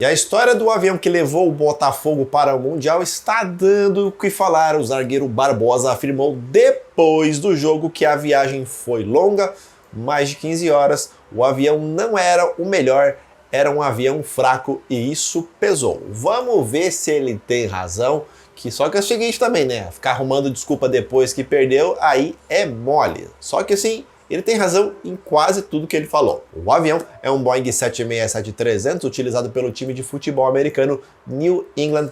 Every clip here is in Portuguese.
E a história do avião que levou o Botafogo para o Mundial está dando o que falar. O zagueiro Barbosa afirmou depois do jogo que a viagem foi longa, mais de 15 horas, o avião não era o melhor, era um avião fraco e isso pesou. Vamos ver se ele tem razão, só que é o seguinte também, né? Ficar arrumando desculpa depois que perdeu, aí é mole. Só que assim, ele tem razão em quase tudo que ele falou. O avião é um Boeing 767-300 utilizado pelo time de futebol americano New England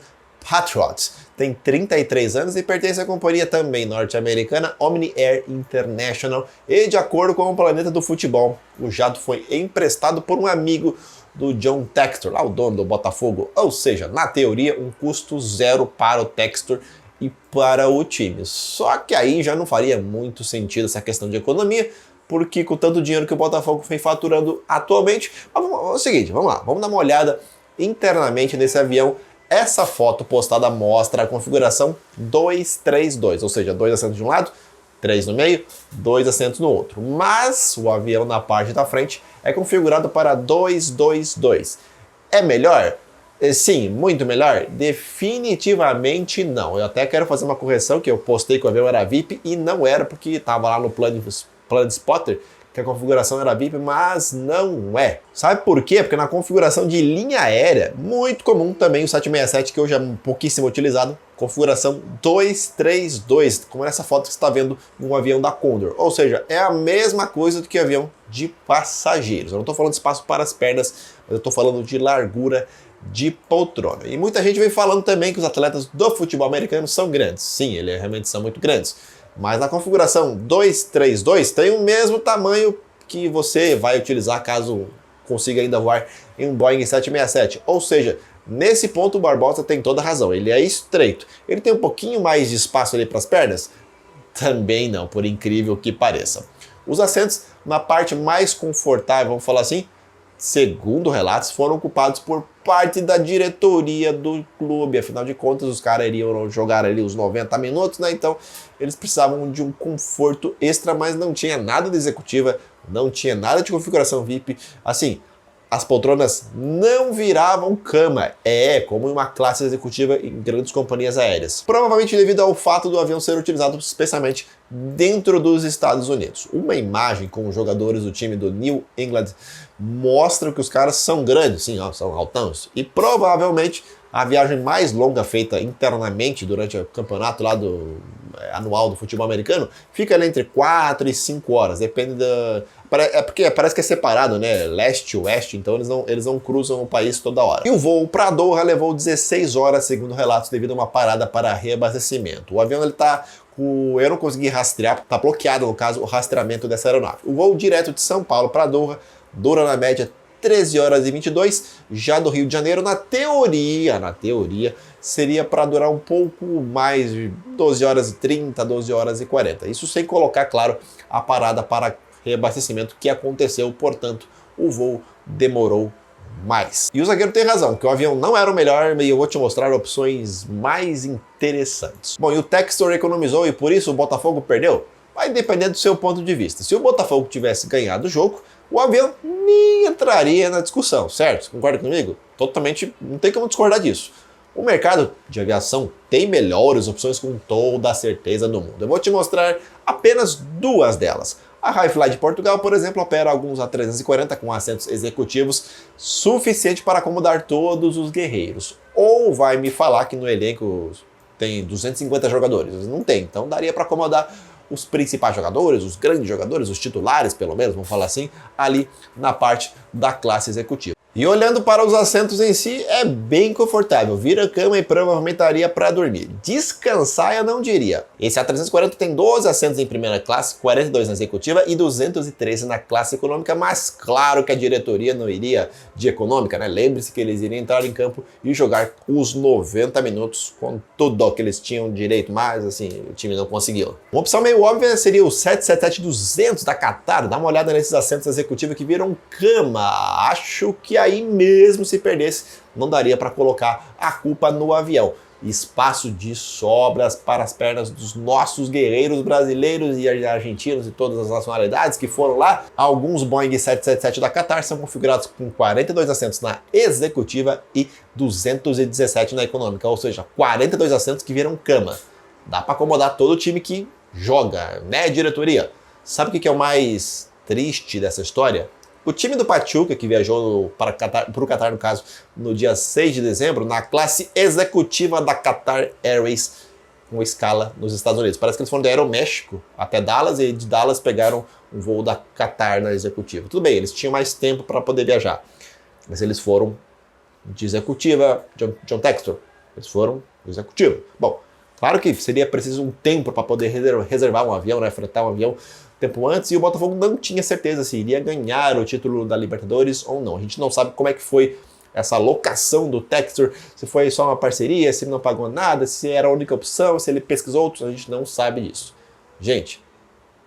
Patriots. Tem 33 anos e pertence à companhia também norte-americana Omni Air International. E de acordo com o Planeta do Futebol, o jato foi emprestado por um amigo do John Textor, lá o dono do Botafogo. Ou seja, na teoria, um custo zero para o Textor e para o time. Só que aí já não faria muito sentido essa questão de economia, porque com tanto dinheiro que o Botafogo vem faturando atualmente... Mas é o seguinte, vamos lá, vamos dar uma olhada internamente nesse avião. Essa foto postada mostra a configuração 232, ou seja, 2 assentos de um lado, 3 no meio, 2 assentos no outro. Mas o avião na parte da frente é configurado para 222. É melhor? Sim, muito melhor? Definitivamente não. Eu até quero fazer uma correção, que eu postei que o avião era VIP e não era, porque estava lá no Planet Spotter que a configuração era VIP, mas não é. Sabe por quê? Porque na configuração de linha aérea, muito comum também o 767, que hoje é pouquíssimo utilizado, configuração 232, como nessa foto que você está vendo em um avião da Condor. Ou seja, é a mesma coisa do que avião de passageiros. Eu não estou falando de espaço para as pernas, mas eu estou falando de largura de poltrona. E muita gente vem falando também que os atletas do futebol americano são grandes. Sim, eles realmente são muito grandes. Mas na configuração 232 tem o mesmo tamanho que você vai utilizar caso consiga ainda voar em um Boeing 767. Ou seja, nesse ponto o Barbosa tem toda a razão. Ele é estreito. Ele tem um pouquinho mais de espaço ali para as pernas? Também não, por incrível que pareça. Os assentos na parte mais confortável, vamos falar assim, segundo relatos, foram ocupados por parte da diretoria do clube. Afinal de contas, os caras iriam jogar ali os 90 minutos, né? Então, eles precisavam de um conforto extra, mas não tinha nada de executiva, não tinha nada de configuração VIP. Assim, as poltronas não viravam cama. Como uma classe executiva em grandes companhias aéreas. Provavelmente devido ao fato do avião ser utilizado especialmente dentro dos Estados Unidos. Uma imagem com os jogadores do time do New England mostra que os caras são grandes, sim, são altãos. E provavelmente a viagem mais longa feita internamente durante o campeonato lá anual do futebol americano fica ali entre 4 e 5 horas, depende da... porque parece que é separado, né? Leste e oeste, então eles não cruzam o país toda hora. E o voo para Doha levou 16 horas, segundo relatos, devido a uma parada para reabastecimento. O avião, eu não consegui rastrear, tá bloqueado, no caso, o rastreamento dessa aeronave. O voo direto de São Paulo para Doha dura na média 13 horas e 22, já do Rio de Janeiro, na teoria, seria para durar um pouco mais, de 12 horas e 30, 12 horas e 40. Isso sem colocar, claro, a parada para reabastecimento que aconteceu, portanto, o voo demorou mais. E o zagueiro tem razão, que o avião não era o melhor e eu vou te mostrar opções mais interessantes. Bom, e o Textor economizou e por isso o Botafogo perdeu? Vai depender do seu ponto de vista. Se o Botafogo tivesse ganhado o jogo, o avião nem entraria na discussão, certo? Concorda comigo? Totalmente, não tem como discordar disso. O mercado de aviação tem melhores opções com toda a certeza do mundo. Eu vou te mostrar apenas duas delas. A Highfly de Portugal, por exemplo, opera alguns A340 com assentos executivos suficiente para acomodar todos os guerreiros. Ou vai me falar que no elenco tem 250 jogadores? Não tem, então daria para acomodar os principais jogadores, os grandes jogadores, os titulares pelo menos, vamos falar assim, ali na parte da classe executiva. E olhando para os assentos em si, é bem confortável, vira cama e provavelmente daria para dormir. Descansar eu não diria. Esse A340 tem 12 assentos em primeira classe, 42 na executiva e 213 na classe econômica, mas claro que a diretoria não iria de econômica, né? Lembre-se que eles iriam entrar em campo e jogar os 90 minutos com tudo que eles tinham direito, mas assim, o time não conseguiu. Uma opção meio óbvia seria o 777-200 da Qatar. Dá uma olhada nesses assentos executivos que viram cama. Acho que aí mesmo se perdesse, não daria para colocar a culpa no avião. espaço de sobras para as pernas dos nossos guerreiros brasileiros e argentinos e todas as nacionalidades que foram lá. Alguns Boeing 777 da Qatar são configurados com 42 assentos na executiva e 217 na econômica, ou seja, 42 assentos que viram cama. Dá para acomodar todo o time que joga, né, diretoria? Sabe o que é o mais triste dessa história? O time do Pachuca, que viajou para o Qatar, no caso, no dia 6 de dezembro, na classe executiva da Qatar Airways, com escala nos Estados Unidos. Parece que eles foram do Aeroméxico até Dallas e de Dallas pegaram um voo da Qatar na executiva. Tudo bem, eles tinham mais tempo para poder viajar, mas eles foram de executiva, John Textor, eles foram de executiva. Bom, claro que seria preciso um tempo para poder reservar um avião, né, fretar um avião tempo antes, e o Botafogo não tinha certeza se iria ganhar o título da Libertadores ou não. A gente não sabe como é que foi essa locação do Textor, se foi só uma parceria, se ele não pagou nada, se era a única opção, se ele pesquisou outros, a gente não sabe disso. Gente,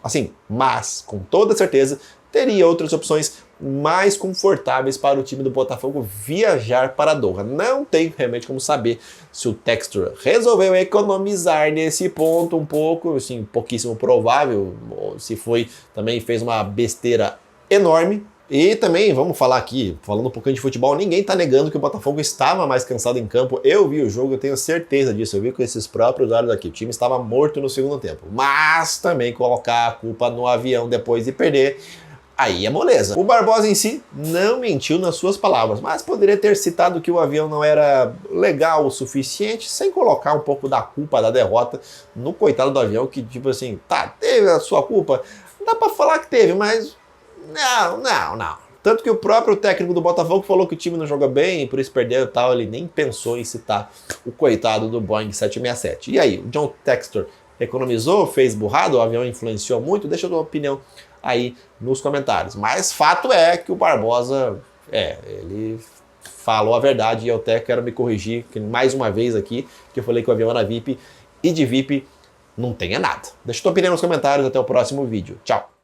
assim, mas com toda certeza teria outras opções mais confortáveis para o time do Botafogo viajar para Doha. Não tem realmente como saber se o Textor resolveu economizar nesse ponto um pouco, assim, pouquíssimo provável, ou se foi, também fez uma besteira enorme. E também, vamos falar aqui, falando um pouquinho de futebol, ninguém tá negando que o Botafogo estava mais cansado em campo. Eu vi o jogo, eu tenho certeza disso, eu vi com esses próprios olhos aqui. O time estava morto no segundo tempo. Mas também colocar a culpa no avião depois de perder, aí é moleza. O Barbosa em si não mentiu nas suas palavras, mas poderia ter citado que o avião não era legal o suficiente, sem colocar um pouco da culpa da derrota no coitado do avião, que tipo assim, tá, teve a sua culpa, dá pra falar que teve, mas não. Tanto que o próprio técnico do Botafogo falou que o time não joga bem e por isso perdeu e tal, ele nem pensou em citar o coitado do Boeing 767. E aí, o John Textor economizou, fez burrado, o avião influenciou muito? Deixa a tua opinião aí nos comentários. Mas fato é que o Barbosa, ele falou a verdade, e eu até quero me corrigir mais uma vez aqui, que eu falei que o avião era VIP, e de VIP não tenha nada. Deixa a tua opinião nos comentários, até o próximo vídeo. Tchau!